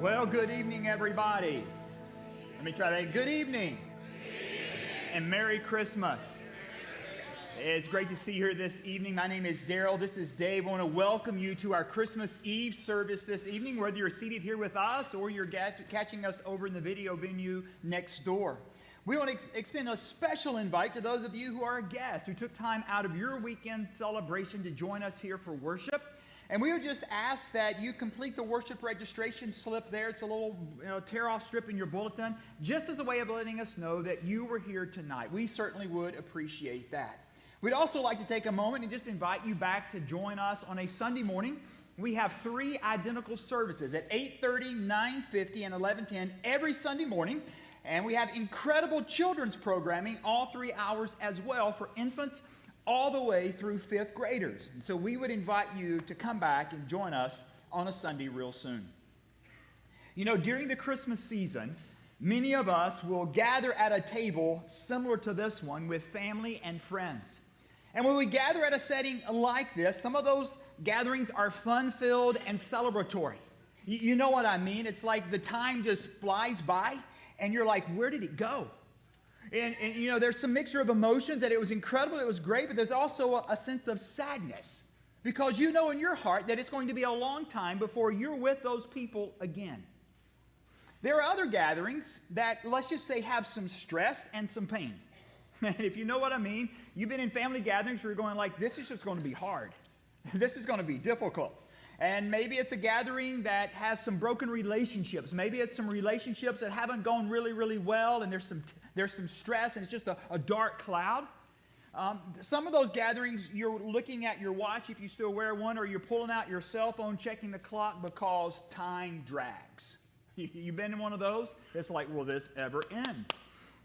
Well, good evening, everybody. Let me try that. Good evening. And Merry Christmas. It's great to see you here this evening. My name is Daryl. This is Dave. I want to welcome you to our Christmas Eve service this evening, whether you're seated here with us or you're catching us over in the video venue next door. We want to extend a special invite to those of you who are guests, who took time out of your weekend celebration to join us here for worship. And we would just ask that you complete the worship registration slip there. It's a little tear-off strip in your bulletin, just as a way of letting us know that you were here tonight. We certainly would appreciate that. We'd also like to take a moment and just invite you back to join us on a Sunday morning. We have 3 identical services at 8:30, 9:50, and 11:10 every Sunday morning. And we have incredible children's programming all 3 hours as well for infants all the way through 5th graders. And so we would invite you to come back and join us on a Sunday real soon. You know, during the Christmas season, many of us will gather at a table similar to this one with family and friends. And when we gather at a setting like this, some of those gatherings are fun-filled and celebratory. You know what I mean? It's like the time just flies by, and you're like, where did it go? And you know, there's some mixture of emotions that it was incredible, it was great, but there's also a sense of sadness because you know in your heart that it's going to be a long time before you're with those people again. There are other gatherings that, let's just say, have some stress and some pain. And if you know what I mean, you've been in family gatherings where you're going like, this is just going to be hard. This is going to be difficult. And maybe it's a gathering that has some broken relationships. Maybe it's some relationships that haven't gone really, really well, and there's some stress, and it's just a dark cloud. Some of those gatherings, you're looking at your watch if you still wear one, or you're pulling out your cell phone, checking the clock because time drags. You've been in one of those? It's like, will this ever end?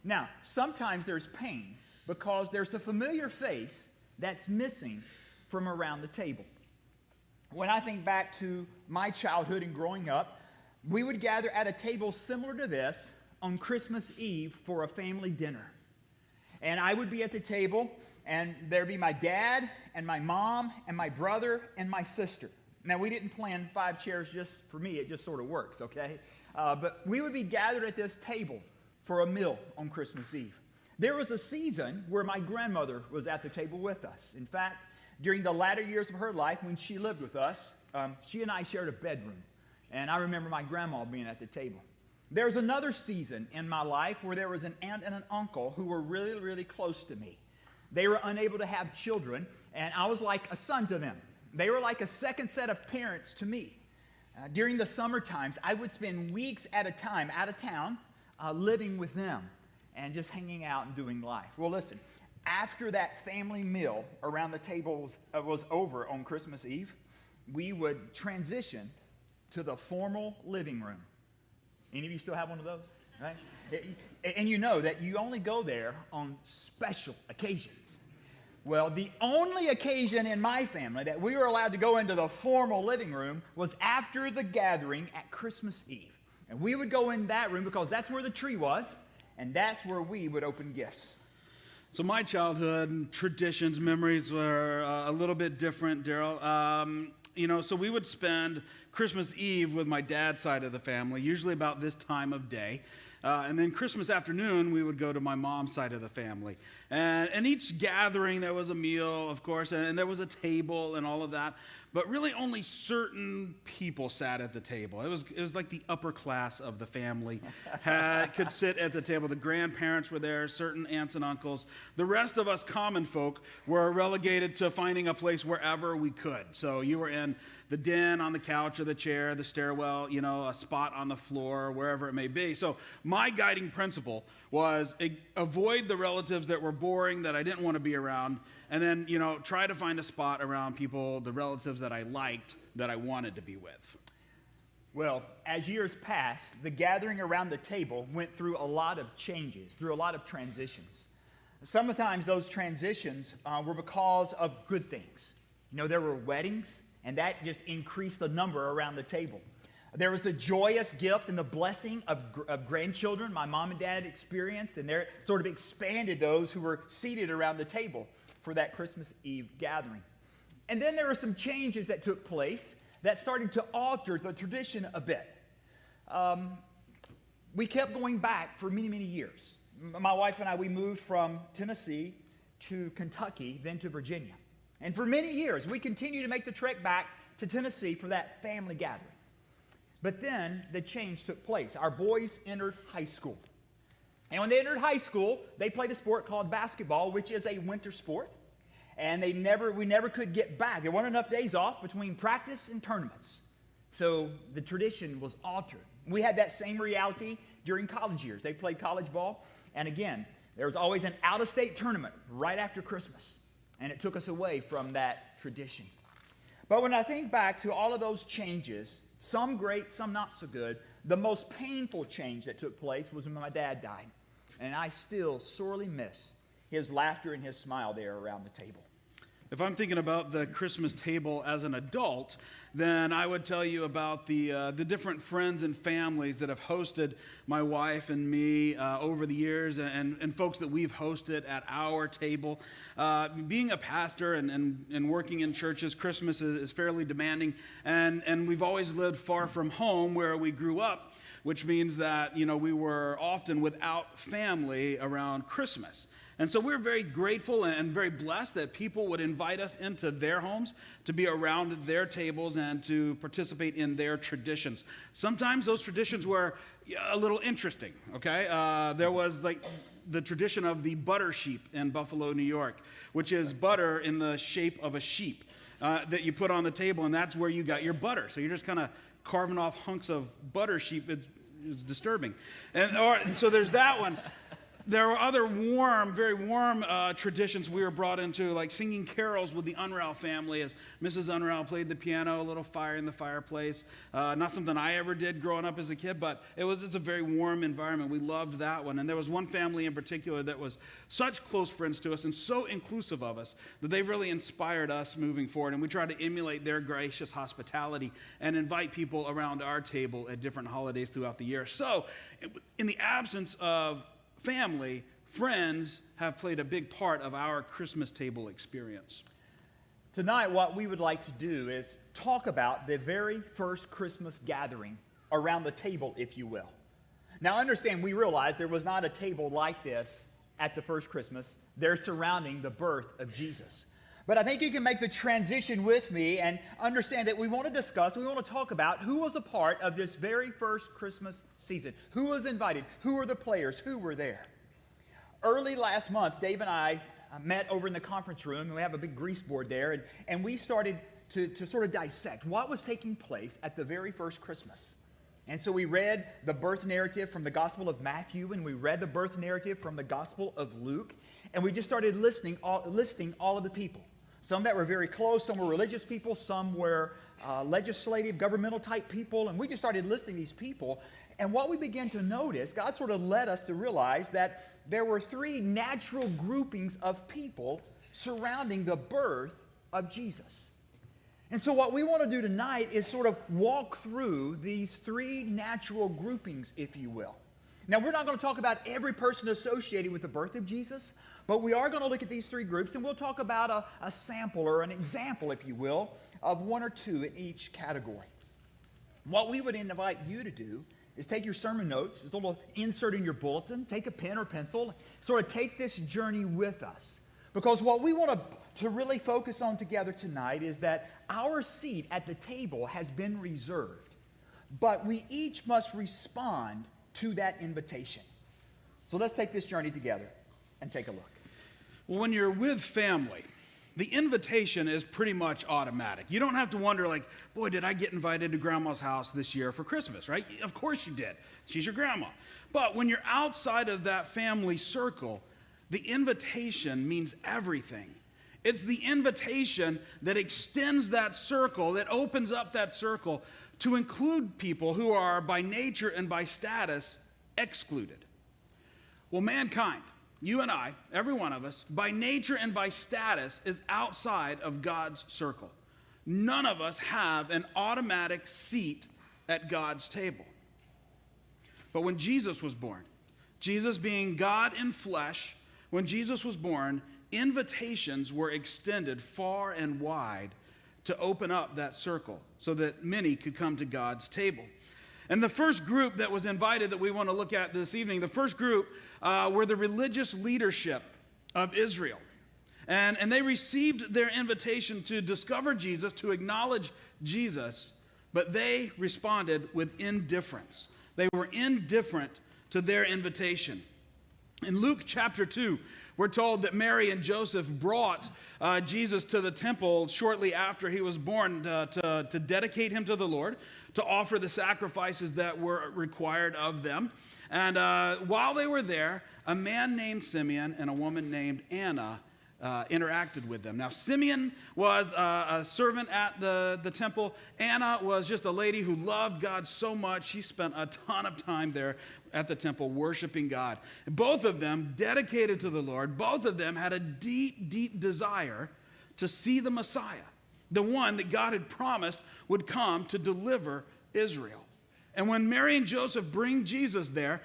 Now, sometimes there's pain because there's a familiar face that's missing from around the table. When I think back to my childhood and growing up, we would gather at a table similar to this on Christmas Eve for a family dinner. And I would be at the table, and there'd be my dad and my mom and my brother and my sister. Now, we didn't plan 5 chairs just for me. It just sort of works, okay? But we would be gathered at this table for a meal on Christmas Eve. There was a season where my grandmother was at the table with us. In fact, during the latter years of her life, when she lived with us, she and I shared a bedroom. And I remember my grandma being at the table. There was another season in my life where there was an aunt and an uncle who were really, really close to me. They were unable to have children, and I was like a son to them. They were like a second set of parents to me. During the summer times, I would spend weeks at a time out of town living with them and just hanging out and doing life. Well, listen, after that family meal around the table was over on Christmas Eve, we would transition to the formal living room. Any of you still have one of those? Right? And you know that you only go there on special occasions. Well, the only occasion in my family that we were allowed to go into the formal living room was after the gathering at Christmas Eve. And we would go in that room because that's where the tree was, and that's where we would open gifts. So my childhood traditions, memories were a little bit different, Daryl. So we would spend Christmas Eve with my dad's side of the family, usually about this time of day. And then Christmas afternoon, we would go to my mom's side of the family. And each gathering, there was a meal, of course, and there was a table and all of that. But really only certain people sat at the table. It was like the upper class of the family could sit at the table. The grandparents were there, certain aunts and uncles. The rest of us common folk were relegated to finding a place wherever we could. So you were in the den, on the couch or the chair, the stairwell, a spot on the floor, wherever it may be. So my guiding principle was avoid the relatives that were boring, that I didn't want to be around, and then, try to find a spot around people, the relatives that I liked, that I wanted to be with. Well, as years passed, the gathering around the table went through a lot of changes, through a lot of transitions. Sometimes those transitions were because of good things. There were weddings, and that just increased the number around the table. There was the joyous gift and the blessing of grandchildren my mom and dad experienced, and they sort of expanded those who were seated around the table for that Christmas Eve gathering. And then there were some changes that took place that started to alter the tradition a bit. we kept going back for many, many years. My wife and I, we moved from Tennessee to Kentucky, then to Virginia. And for many years, we continued to make the trek back to Tennessee for that family gathering. But then the change took place. Our boys entered high school. And when they entered high school, they played a sport called basketball, which is a winter sport. And we never could get back. There weren't enough days off between practice and tournaments. So the tradition was altered. We had that same reality during college years. They played college ball. And again, there was always an out-of-state tournament right after Christmas. And it took us away from that tradition. But when I think back to all of those changes, some great, some not so good, the most painful change that took place was when my dad died. And I still sorely miss his laughter and his smile there around the table. If I'm thinking about the Christmas table as an adult, then I would tell you about the different friends and families that have hosted my wife and me over the years, and folks that we've hosted at our table. Being a pastor and working in churches, Christmas is fairly demanding, and we've always lived far from home where we grew up, which means that, we were often without family around Christmas. And so we're very grateful and very blessed that people would invite us into their homes to be around their tables and to participate in their traditions. Sometimes those traditions were a little interesting, okay? There was like the tradition of the butter sheep in Buffalo, New York, which is butter in the shape of a sheep that you put on the table, and that's where you got your butter. So you're just kind of carving off hunks of butter sheep. It's disturbing. And so there's that one. There were other very warm traditions we were brought into, like singing carols with the Unruh family as Mrs. Unruh played the piano, a little fire in the fireplace. Not something I ever did growing up as a kid, but it's a very warm environment. We loved that one. And there was one family in particular that was such close friends to us and so inclusive of us that they really inspired us moving forward. And we tried to emulate their gracious hospitality and invite people around our table at different holidays throughout the year. So in the absence of family, friends have played a big part of our Christmas table experience. Tonight, what we would like to do is talk about the very first Christmas gathering around the table, if you will. Now, understand, we realize there was not a table like this at the first Christmas. They're surrounding the birth of Jesus. But I think you can make the transition with me and understand that we want to talk about who was a part of this very first Christmas season. Who was invited? Who were the players? Who were there? Early last month, Dave and I met over in the conference room, and we have a big grease board there, and we started to sort of dissect what was taking place at the very first Christmas. And so we read the birth narrative from the Gospel of Matthew, and we read the birth narrative from the Gospel of Luke, and we just started listing all of the people. Some that were very close, some were religious people, some were legislative, governmental type people, and we just started listing these people. And what we began to notice, God sort of led us to realize that there were three natural groupings of people surrounding the birth of Jesus. And so what we want to do tonight is sort of walk through these three natural groupings, if you will. Now, we're not going to talk about every person associated with the birth of Jesus, but we are going to look at these three groups, and we'll talk about a sample or an example, if you will, of one or two in each category. What we would invite you to do is take your sermon notes, there's a little insert in your bulletin, take a pen or pencil, sort of take this journey with us. Because what we want to really focus on together tonight is that our seat at the table has been reserved, but we each must respond to that invitation. So let's take this journey together and take a look. Well, when you're with family, the invitation is pretty much automatic. You don't have to wonder, like, boy, did I get invited to Grandma's house this year for Christmas, right? Of course you did. She's your grandma. But when you're outside of that family circle, the invitation means everything. It's the invitation that extends that circle, that opens up that circle to include people who are by nature and by status excluded. Well, mankind, you and I, every one of us, by nature and by status is outside of God's circle. None of us have an automatic seat at God's table. But when Jesus was born, Jesus being God in flesh, when Jesus was born, invitations were extended far and wide to open up that circle so that many could come to God's table. And the first group that was invited that we want to look at this evening, the first group were the religious leadership of Israel. And they received their invitation to discover Jesus, to acknowledge Jesus, but they responded with indifference. They were indifferent to their invitation. In Luke chapter 2, we're told that Mary and Joseph brought Jesus to the temple shortly after he was born to dedicate him to the Lord, to offer the sacrifices that were required of them. And while they were there, a man named Simeon and a woman named Anna interacted with them. Now, Simeon was a servant at the temple. Anna was just a lady who loved God so much. She spent a ton of time there at the temple worshiping God. Both of them dedicated to the Lord. Both of them had a deep, deep desire to see the Messiah, the one that God had promised would come to deliver Israel. And when Mary and Joseph bring Jesus there,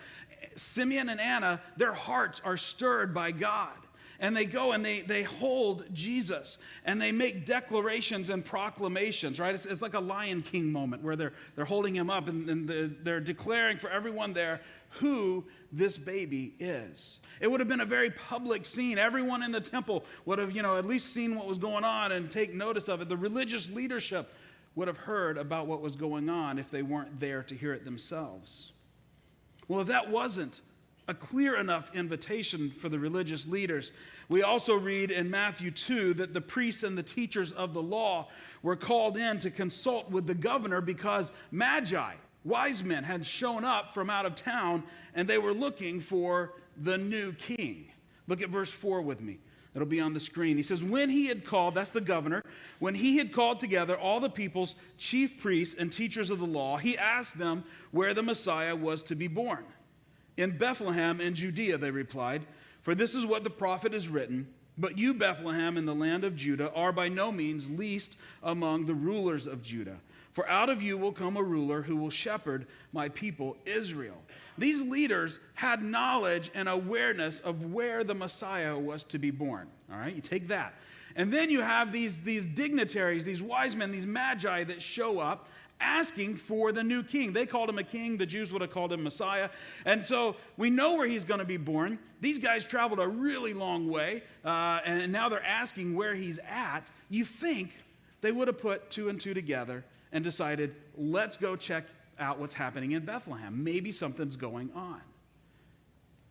Simeon and Anna, their hearts are stirred by God. And they go and they hold Jesus and they make declarations and proclamations, right? It's like a Lion King moment where they're holding him up and they're declaring for everyone there who this baby is. It would have been a very public scene. Everyone in the temple would have, at least seen what was going on and take notice of it. The religious leadership would have heard about what was going on if they weren't there to hear it themselves. Well, if that wasn't a clear enough invitation for the religious leaders, we also read in Matthew 2 that the priests and the teachers of the law were called in to consult with the governor because magi, wise men, had shown up from out of town and they were looking for the new king. Look at verse 4 with me. It'll be on the screen. He says, when he had called, that's the governor, when he had called together all the people's chief priests and teachers of the law, he asked them where the Messiah was to be born. In Bethlehem in Judea, they replied, for this is what the prophet has written, but you, Bethlehem, in the land of Judah, are by no means least among the rulers of Judah. For out of you will come a ruler who will shepherd my people Israel. These leaders had knowledge and awareness of where the Messiah was to be born. All right, you take that. And then you have these dignitaries, these wise men, these magi that show up asking for the new king. They called him a king. The Jews would have called him Messiah. And so we know where he's going to be born. These guys traveled a really long way, and now they're asking where he's at. You think they would have put two and two together and decided, let's go check out what's happening in Bethlehem. Maybe something's going on.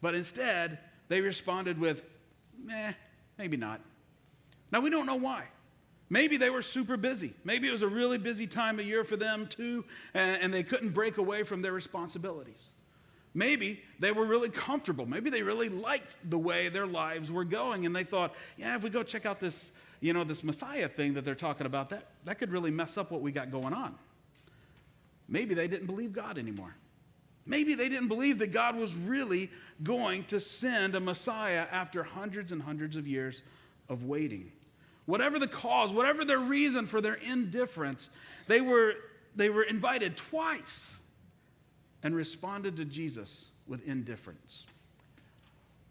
But instead, they responded with, maybe not. Now, we don't know why. Maybe they were super busy. Maybe it was a really busy time of year for them too, and they couldn't break away from their responsibilities. Maybe they were really comfortable. Maybe they really liked the way their lives were going, and they thought, if we go check out this, this Messiah thing that they're talking about, that could really mess up what we got going on. Maybe they didn't believe God anymore. Maybe they didn't believe that God was really going to send a Messiah after hundreds and hundreds of years of waiting. Whatever the cause, whatever their reason for their indifference, they were invited twice and responded to Jesus with indifference.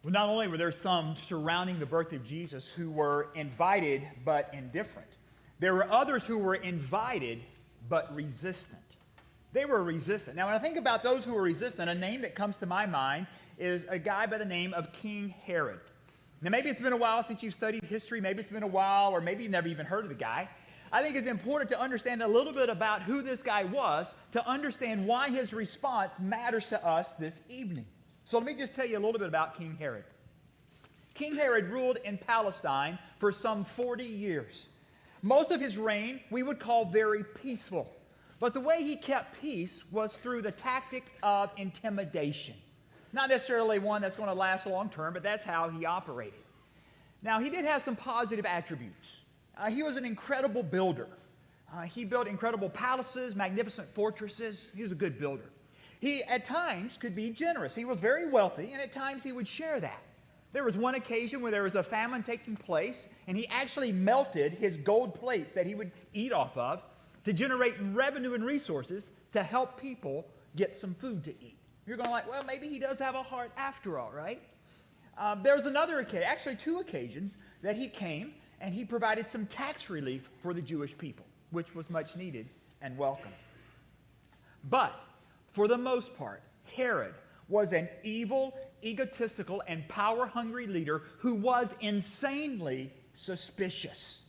Well, not only were there some surrounding the birth of Jesus who were invited but indifferent, there were others who were invited but resistant. They were resistant. Now, when I think about those who were resistant, a name that comes to my mind is a guy by the name of King Herod. Now, maybe it's been a while since you've studied history. Maybe it's been a while, or maybe you've never even heard of the guy. I think it's important to understand a little bit about who this guy was to understand why his response matters to us this evening. So let me just tell you a little bit about King Herod. King Herod ruled in Palestine for some 40 years. Most of his reign we would call very peaceful. But the way he kept peace was through the tactic of intimidation. Not necessarily one that's going to last long term, but that's how he operated. Now, he did have some positive attributes. He was an incredible builder. He built incredible palaces, magnificent fortresses. He was a good builder. He, at times, could be generous. He was very wealthy, and at times he would share that. There was one occasion where there was a famine taking place, and he actually melted his gold plates that he would eat off of to generate revenue and resources to help people get some food to eat. You're going like, well, maybe he does have a heart after all, right? There's another occasion, actually two occasions, that he came and he provided some tax relief for the Jewish people, which was much needed and welcome. But For the most part, Herod was an evil, egotistical, and power-hungry leader who was insanely suspicious.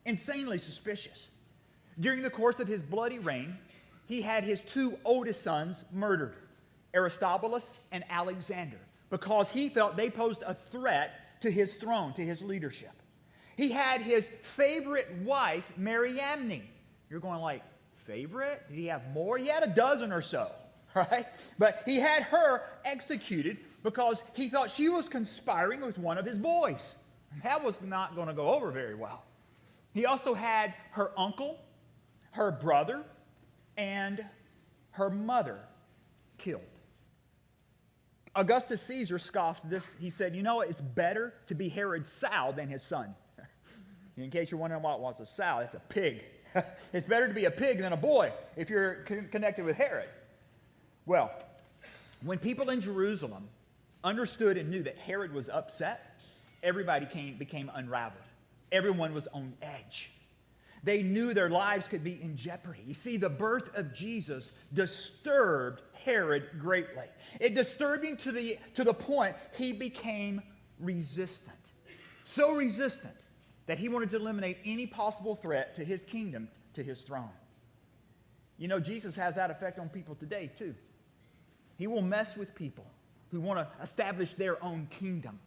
Insanely suspicious. During the course of his bloody reign, he had his two oldest sons murdered, Aristobulus and Alexander, because he felt they posed a threat to his throne, to his leadership. He had his favorite wife, Mariamne. You're going like, favorite? Did he have more? He had a dozen or so, right? But he had her executed because he thought she was conspiring with one of his boys. That was not going to go over very well. He also had her uncle, her brother, and her mother killed. Augustus Caesar scoffed this. He said, you know, it's better to be Herod's sow than his son. In case you're wondering what's a sow, it's a pig. It's better to be a pig than a boy if you're connected with Herod. Well, when people in Jerusalem understood and knew that Herod was upset, everybody became unraveled. Everyone was on edge. They knew their lives could be in jeopardy. You see, the birth of Jesus disturbed Herod greatly. It disturbed him to the point he became resistant. So resistant that he wanted to eliminate any possible threat to his kingdom, to his throne. You know, Jesus has that effect on people today, too. He will mess with people who want to establish their own kingdom.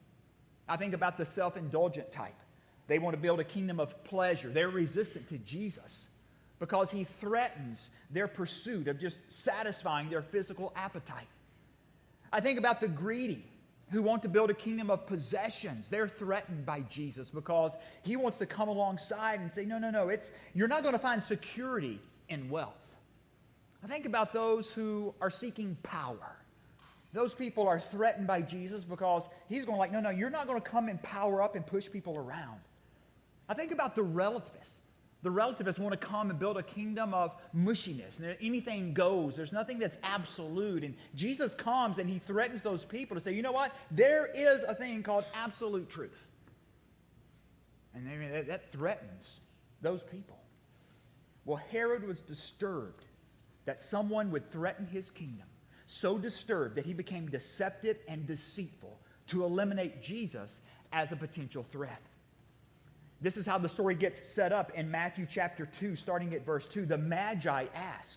I think about the self-indulgent type. They want to build a kingdom of pleasure. They're resistant to Jesus because he threatens their pursuit of just satisfying their physical appetite. I think about the greedy who want to build a kingdom of possessions. They're threatened by Jesus because he wants to come alongside and say, no, you're not going to find security in wealth. I think about those who are seeking power. Those people are threatened by Jesus because he's going like, no, you're not going to come and power up and push people around. I think about the relativists. The relativists want to come and build a kingdom of mushiness. And anything goes. There's nothing that's absolute. And Jesus comes and he threatens those people to say, you know what? There is a thing called absolute truth. And that threatens those people. Well, Herod was disturbed that someone would threaten his kingdom. So disturbed that he became deceptive and deceitful to eliminate Jesus as a potential threat. This is how the story gets set up in Matthew chapter 2, starting at verse 2. The Magi asked,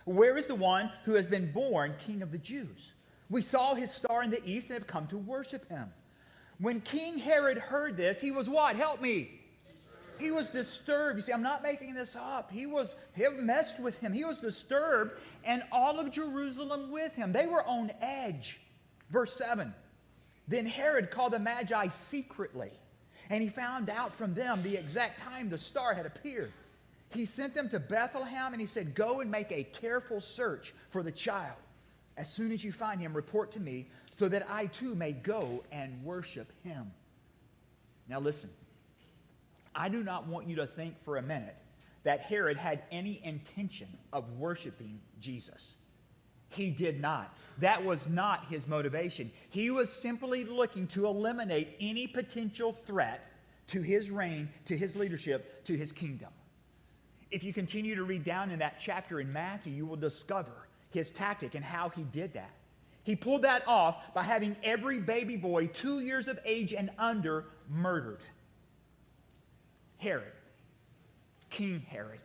where is the one who has been born King of the Jews? We saw his star in the east and have come to worship him. When King Herod heard this, he was what? Help me. He was disturbed. You see, I'm not making this up. He messed with him. He was disturbed, and all of Jerusalem with him. They were on edge. Verse 7. Then Herod called the Magi secretly, and he found out from them the exact time the star had appeared. He sent them to Bethlehem, and he said, go and make a careful search for the child. As soon as you find him, report to me, so that I too may go and worship him. Now listen, I do not want you to think for a minute that Herod had any intention of worshiping Jesus. He did not. That was not his motivation. He was simply looking to eliminate any potential threat to his reign, to his leadership, to his kingdom. If you continue to read down in that chapter in Matthew, you will discover his tactic and how he did that. He pulled that off by having every baby boy 2 years of age and under murdered. Herod, King Herod,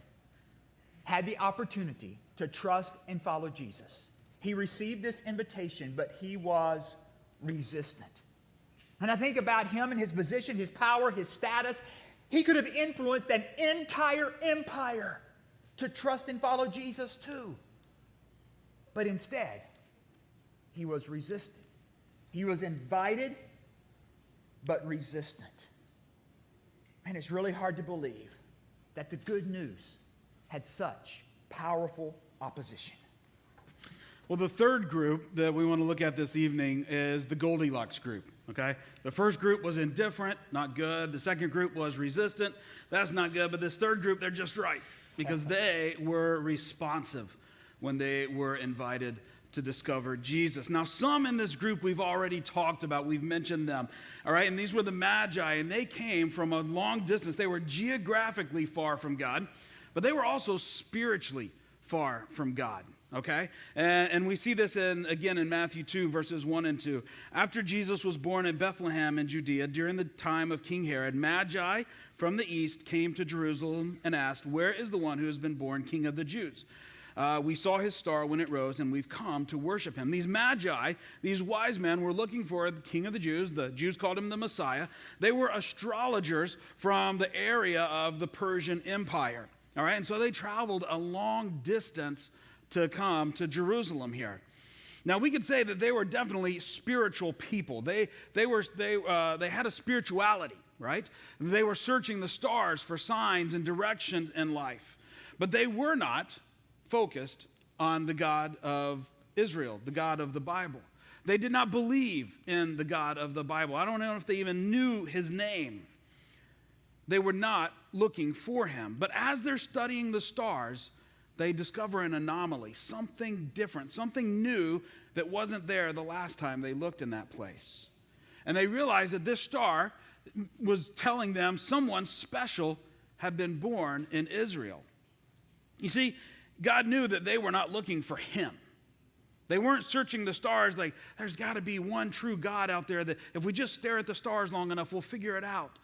had the opportunity to trust and follow Jesus. He received this invitation, but he was resistant. And I think about him and his position, his power, his status. He could have influenced an entire empire to trust and follow Jesus too. But instead, he was resistant. He was invited, but resistant. And it's really hard to believe that the good news had such powerful opposition. Well, the third group that we want to look at this evening is the Goldilocks group, okay? The first group was indifferent, not good. The second group was resistant. That's not good. But this third group, they're just right because they were responsive when they were invited to discover Jesus. Now, some in this group we've already talked about. We've mentioned them, all right? And these were the Magi, and they came from a long distance. They were geographically far from God, but they were also spiritually far from God. okay? And we see this again in Matthew 2, verses 1 and 2. After Jesus was born in Bethlehem in Judea during the time of King Herod, Magi from the east came to Jerusalem and asked, "Where is the one who has been born King of the Jews? We saw his star when it rose, and we've come to worship him." These Magi, these wise men, were looking for the King of the Jews. The Jews called him the Messiah. They were astrologers from the area of the Persian Empire. All right, and so they traveled a long distance to come to Jerusalem here. Now, we could say that they were definitely spiritual people. They had a spirituality, right? They were searching the stars for signs and direction in life. But they were not focused on the God of Israel, the God of the Bible. They did not believe in the God of the Bible. I don't know if they even knew his name. They were not looking for him. But as they're studying the stars, they discover an anomaly, something different, something new that wasn't there the last time they looked in that place. And they realized that this star was telling them someone special had been born in Israel. You see, God knew that they were not looking for him. They weren't searching the stars like, there's got to be one true God out there that if we just stare at the stars long enough, we'll figure it out.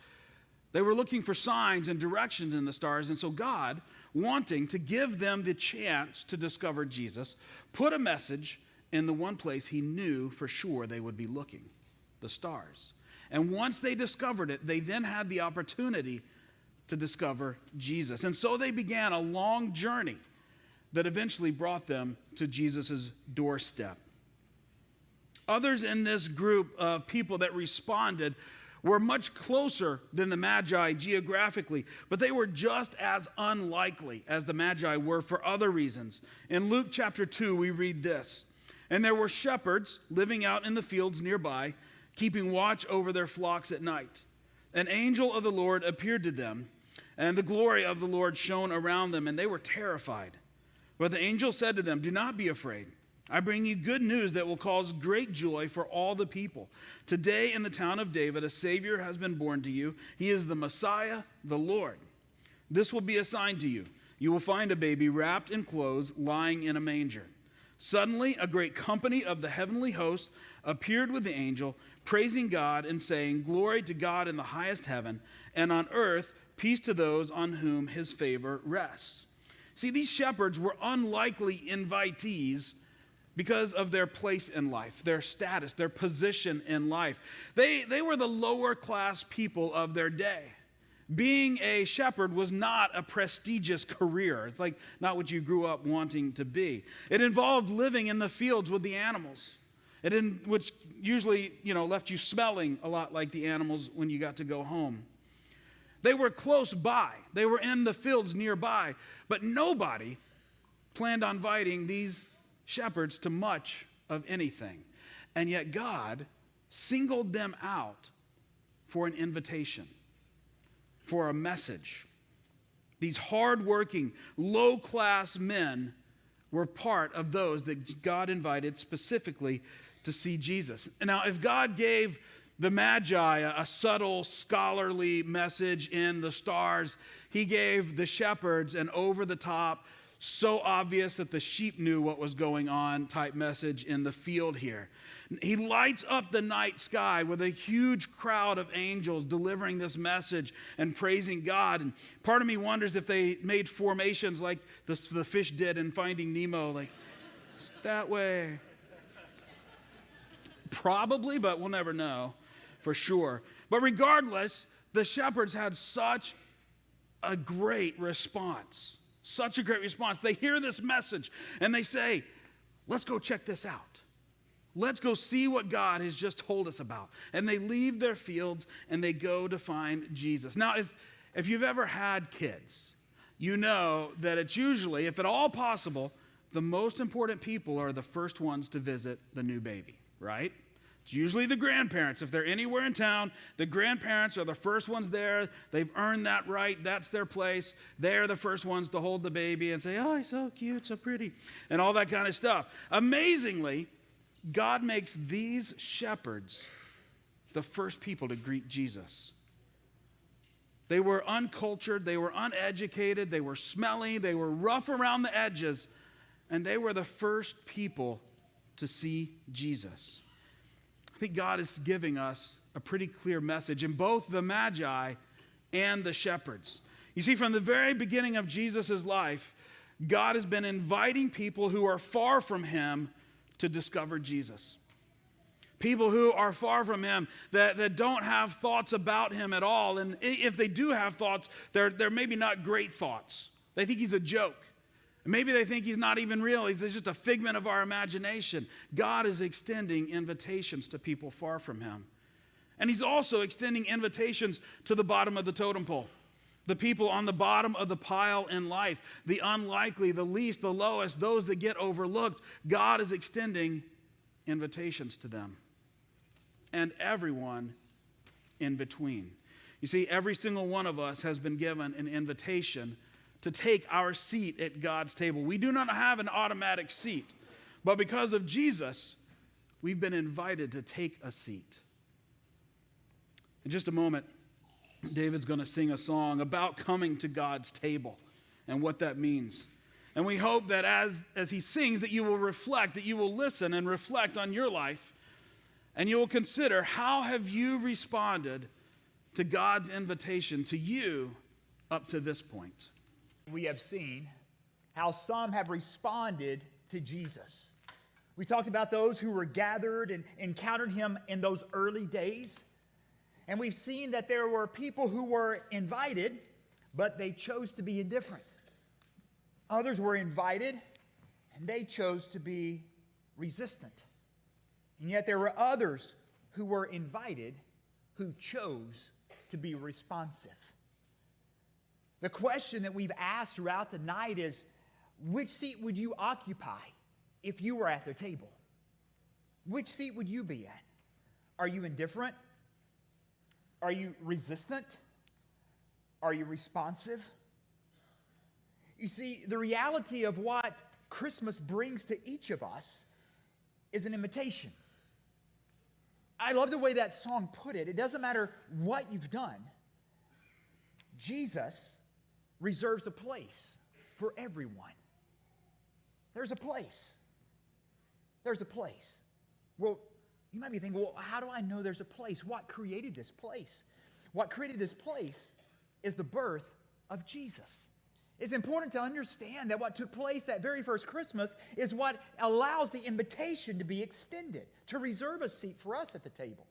They were looking for signs and directions in the stars, and so God, wanting to give them the chance to discover Jesus, put a message in the one place he knew for sure they would be looking, the stars. And once they discovered it, they then had the opportunity to discover Jesus. And so they began a long journey that eventually brought them to Jesus' doorstep. Others in this group of people that responded were much closer than the Magi geographically, but they were just as unlikely as the Magi were for other reasons. In Luke chapter 2, we read this, "And there were shepherds living out in the fields nearby, keeping watch over their flocks at night. An angel of the Lord appeared to them, and the glory of the Lord shone around them, and they were terrified. But the angel said to them, 'Do not be afraid. I bring you good news that will cause great joy for all the people. Today in the town of David, a Savior has been born to you. He is the Messiah, the Lord. This will be a sign to you. You will find a baby wrapped in clothes, lying in a manger.' Suddenly, a great company of the heavenly host appeared with the angel, praising God and saying, 'Glory to God in the highest heaven, and on earth peace to those on whom his favor rests.'" See, these shepherds were unlikely invitees because of their place in life, their status, their position in life. They were the lower class people of their day. Being a shepherd was not a prestigious career. It's like not what you grew up wanting to be. It involved living in the fields with the animals, which usually, left you smelling a lot like the animals when you got to go home. They were close by. They were in the fields nearby, but nobody planned on inviting these shepherds to much of anything. And yet God singled them out for an invitation, for a message. These hardworking, low-class men were part of those that God invited specifically to see Jesus. Now, if God gave the Magi a subtle, scholarly message in the stars, he gave the shepherds an over-the-top, so obvious that the sheep knew what was going on type message in the field here. He lights up the night sky with a huge crowd of angels delivering this message and praising God. And part of me wonders if they made formations like the fish did in Finding Nemo, like that way. Probably, but we'll never know for sure. But regardless, the shepherds had such a great response. Such a great response. They hear this message and they say, let's go check this out. Let's go see what God has just told us about. And they leave their fields and they go to find Jesus. Now, if you've ever had kids, you know that it's usually, if at all possible, the most important people are the first ones to visit the new baby, right? It's usually the grandparents. If they're anywhere in town, the grandparents are the first ones there. They've earned that right. That's their place. They're the first ones to hold the baby and say, oh, he's so cute, so pretty, and all that kind of stuff. Amazingly, God makes these shepherds the first people to greet Jesus. They were uncultured. They were uneducated. They were smelly. They were rough around the edges. and they were the first people to see Jesus. I think God is giving us a pretty clear message in both the Magi and the shepherds. You see, from the very beginning of Jesus' life, God has been inviting people who are far from him to discover Jesus. People who are far from him, that don't have thoughts about him at all. And if they do have thoughts, they're maybe not great thoughts. They think he's a joke. Maybe they think he's not even real. He's just a figment of our imagination. God is extending invitations to people far from him. And he's also extending invitations to the bottom of the totem pole. The people on the bottom of the pile in life, the unlikely, the least, the lowest, those that get overlooked. God is extending invitations to them. And everyone in between. You see, every single one of us has been given an invitation to take our seat at God's table. We do not have an automatic seat, but because of Jesus, we've been invited to take a seat. In just a moment, David's going to sing a song about coming to God's table and what that means. And we hope that as he sings, that you will reflect, that you will listen and reflect on your life, and you will consider, how have you responded to God's invitation to you up to this point? We have seen how some have responded to Jesus. We talked about those who were gathered and encountered him in those early days. And we've seen that there were people who were invited, but they chose to be indifferent. Others were invited, and they chose to be resistant. And yet there were others who were invited who chose to be responsive. The question that we've asked throughout the night is, which seat would you occupy if you were at the table? Which seat would you be at? Are you indifferent? Are you resistant? Are you responsive? You see, the reality of what Christmas brings to each of us is an invitation. I love the way that song put it. It doesn't matter what you've done. Jesus reserves a place for everyone. There's a place. There's a place. Well, you might be thinking, well, how do I know there's a place? What created this place? What created this place is the birth of Jesus. It's important to understand that what took place that very first Christmas is what allows the invitation to be extended, to reserve a seat for us at the table.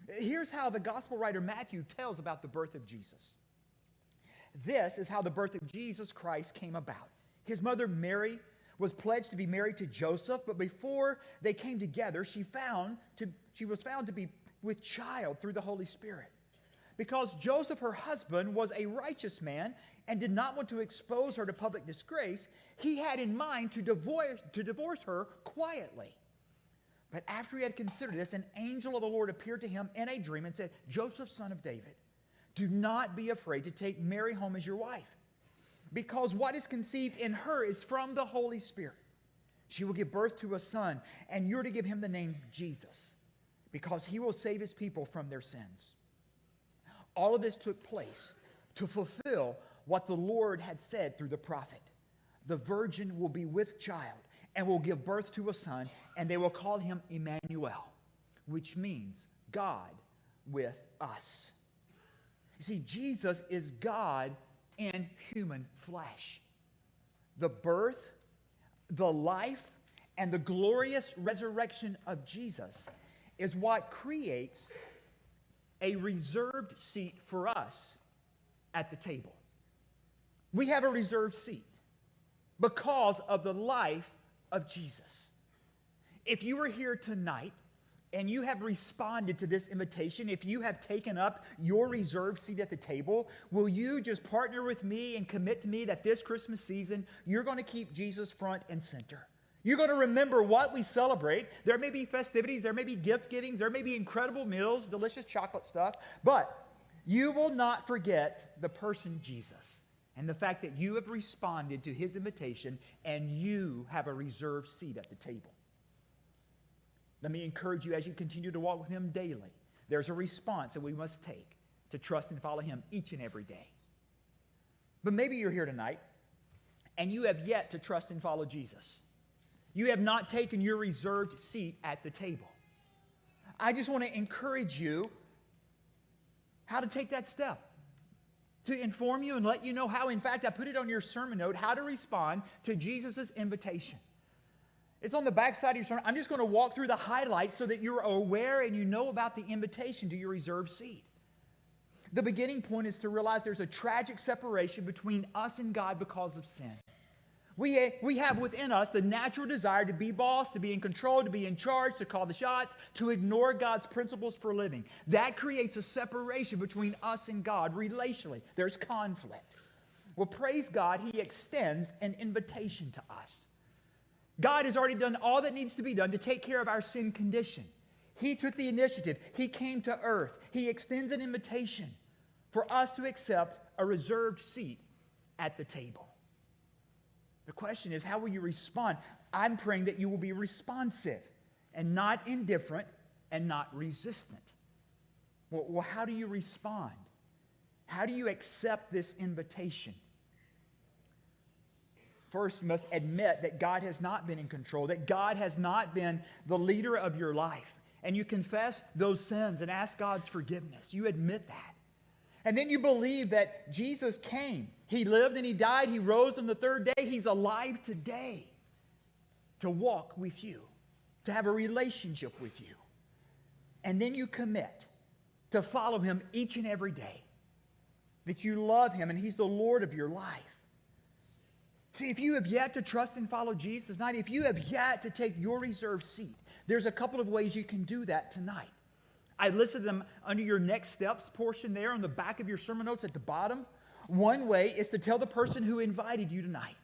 Here's how the gospel writer Matthew tells about the birth of Jesus. This is how the birth of Jesus Christ came about. His mother Mary was pledged to be married to Joseph, but before they came together, she was found to be with child through the Holy Spirit. Because Joseph, her husband, was a righteous man and did not want to expose her to public disgrace, he had in mind to divorce her quietly. But after he had considered this, an angel of the Lord appeared to him in a dream and said, "Joseph, son of David, do not be afraid to take Mary home as your wife, because what is conceived in her is from the Holy Spirit. She will give birth to a son, and you're to give him the name Jesus, because he will save his people from their sins." All of this took place to fulfill what the Lord had said through the prophet. The virgin will be with child and will give birth to a son, and they will call him Emmanuel, which means God with us. You see, Jesus is God in human flesh. The birth, the life, and the glorious resurrection of Jesus is what creates a reserved seat for us at the table. We have a reserved seat because of the life of Jesus. If you are here tonight and you have responded to this invitation, if you have taken up your reserved seat at the table, will you just partner with me and commit to me that this Christmas season, you're going to keep Jesus front and center? You're going to remember what we celebrate. There may be festivities, there may be gift gettings, there may be incredible meals, delicious chocolate stuff, but you will not forget the person Jesus and the fact that you have responded to his invitation and you have a reserved seat at the table. Let me encourage you as you continue to walk with him daily. There's a response that we must take to trust and follow him each and every day. But maybe you're here tonight and you have yet to trust and follow Jesus. You have not taken your reserved seat at the table. I just want to encourage you how to take that step, to inform you and let you know how. In fact, I put it on your sermon note, how to respond to Jesus' invitation. It's on the back side of your sermon. I'm just going to walk through the highlights so that you're aware and you know about the invitation to your reserved seat. The beginning point is to realize there's a tragic separation between us and God because of sin. We have within us the natural desire to be boss, to be in control, to be in charge, to call the shots, to ignore God's principles for living. That creates a separation between us and God relationally. There's conflict. Well, praise God, He extends an invitation to us. God has already done all that needs to be done to take care of our sin condition. He took the initiative. He came to earth. He extends an invitation for us to accept a reserved seat at the table. The question is, how will you respond? I'm praying that you will be responsive and not indifferent and not resistant. Well, how do you respond? How do you accept this invitation? First, you must admit that God has not been in control, that God has not been the leader of your life. And you confess those sins and ask God's forgiveness. You admit that. And then you believe that Jesus came. He lived and He died. He rose on the third day. He's alive today to walk with you, to have a relationship with you. And then you commit to follow Him each and every day, that you love Him and He's the Lord of your life. See, if you have yet to trust and follow Jesus tonight, if you have yet to take your reserved seat, there's a couple of ways you can do that tonight. I listed them under your next steps portion there on the back of your sermon notes at the bottom. One way is to tell the person who invited you tonight,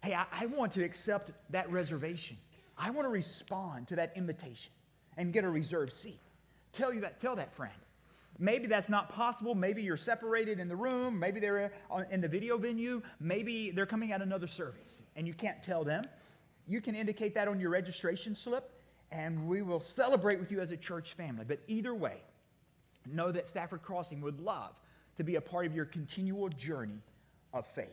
hey, I want to accept that reservation. I want to respond to that invitation and get a reserved seat. Tell that friend. Maybe that's not possible. Maybe you're separated in the room. Maybe they're in the video venue. Maybe they're coming at another service and you can't tell them. You can indicate that on your registration slip, and we will celebrate with you as a church family. But either way, know that Stafford Crossing would love to be a part of your continual journey of faith.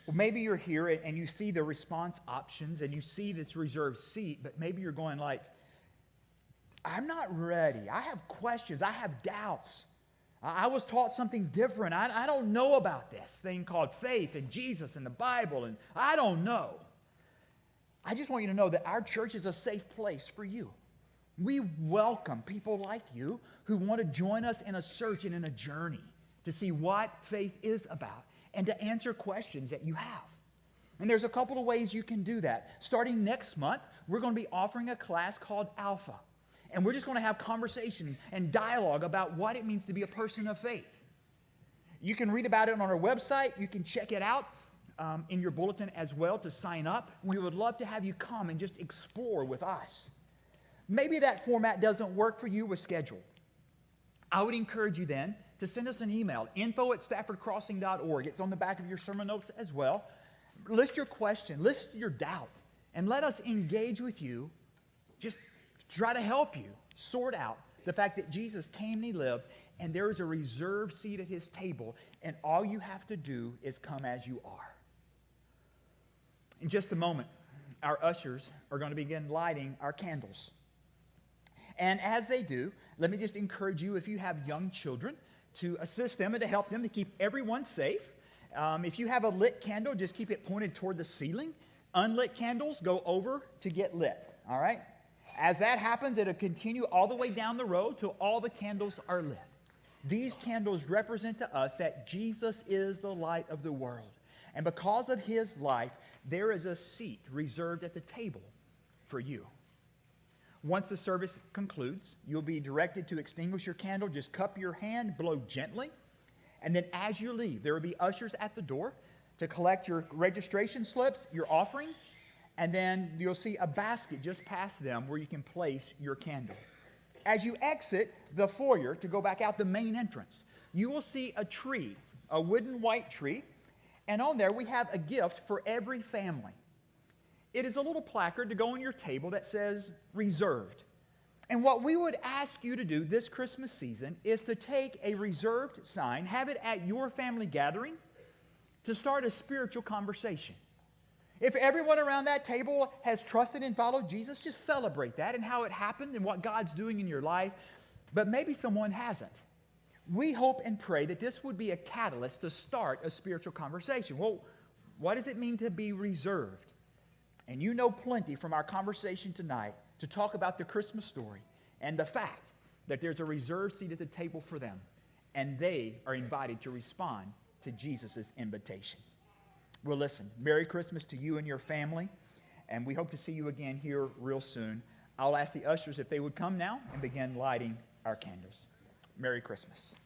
Well, maybe you're here and you see the response options and you see this reserved seat, but maybe you're going like, I'm not ready. I have questions. I have doubts. I was taught something different. I don't know about this thing called faith and Jesus and the Bible, and I don't know. I just want you to know that our church is a safe place for you. We welcome people like you who want to join us in a search and in a journey to see what faith is about and to answer questions that you have. And there's a couple of ways you can do that. Starting next month, we're going to be offering a class called Alpha. And we're just going to have conversation and dialogue about what it means to be a person of faith. You can read about it on our website. You can check it out in your bulletin as well to sign up. We would love to have you come and just explore with us. Maybe that format doesn't work for you with schedule. I would encourage you then to send us an email, info@staffordcrossing.org. It's on the back of your sermon notes as well. List your question, list your doubt, and let us engage with you. Just try to help you sort out the fact that Jesus came and He lived, and there is a reserved seat at His table, and all you have to do is come as you are. In just a moment, our ushers are going to begin lighting our candles. And as they do, let me just encourage you, if you have young children, to assist them and to help them to keep everyone safe. If you have a lit candle, just keep it pointed toward the ceiling. Unlit candles go over to get lit, all right? As that happens, it'll continue all the way down the road till all the candles are lit. These candles represent to us that Jesus is the light of the world. And because of His life, there is a seat reserved at the table for you. Once the service concludes, you'll be directed to extinguish your candle. Just cup your hand, blow gently. And then as you leave, there will be ushers at the door to collect your registration slips, your offering. And then you'll see a basket just past them where you can place your candle. As you exit the foyer to go back out the main entrance, you will see a tree, a wooden white tree. And on there we have a gift for every family. It is a little placard to go on your table that says reserved. And what we would ask you to do this Christmas season is to take a reserved sign, have it at your family gathering, to start a spiritual conversation. If everyone around that table has trusted and followed Jesus, just celebrate that and how it happened and what God's doing in your life. But maybe someone hasn't. We hope and pray that this would be a catalyst to start a spiritual conversation. Well, what does it mean to be reserved? And you know plenty from our conversation tonight to talk about the Christmas story and the fact that there's a reserved seat at the table for them, and they are invited to respond to Jesus' invitation. Well, listen, Merry Christmas to you and your family, and we hope to see you again here real soon. I'll ask the ushers if they would come now and begin lighting our candles. Merry Christmas.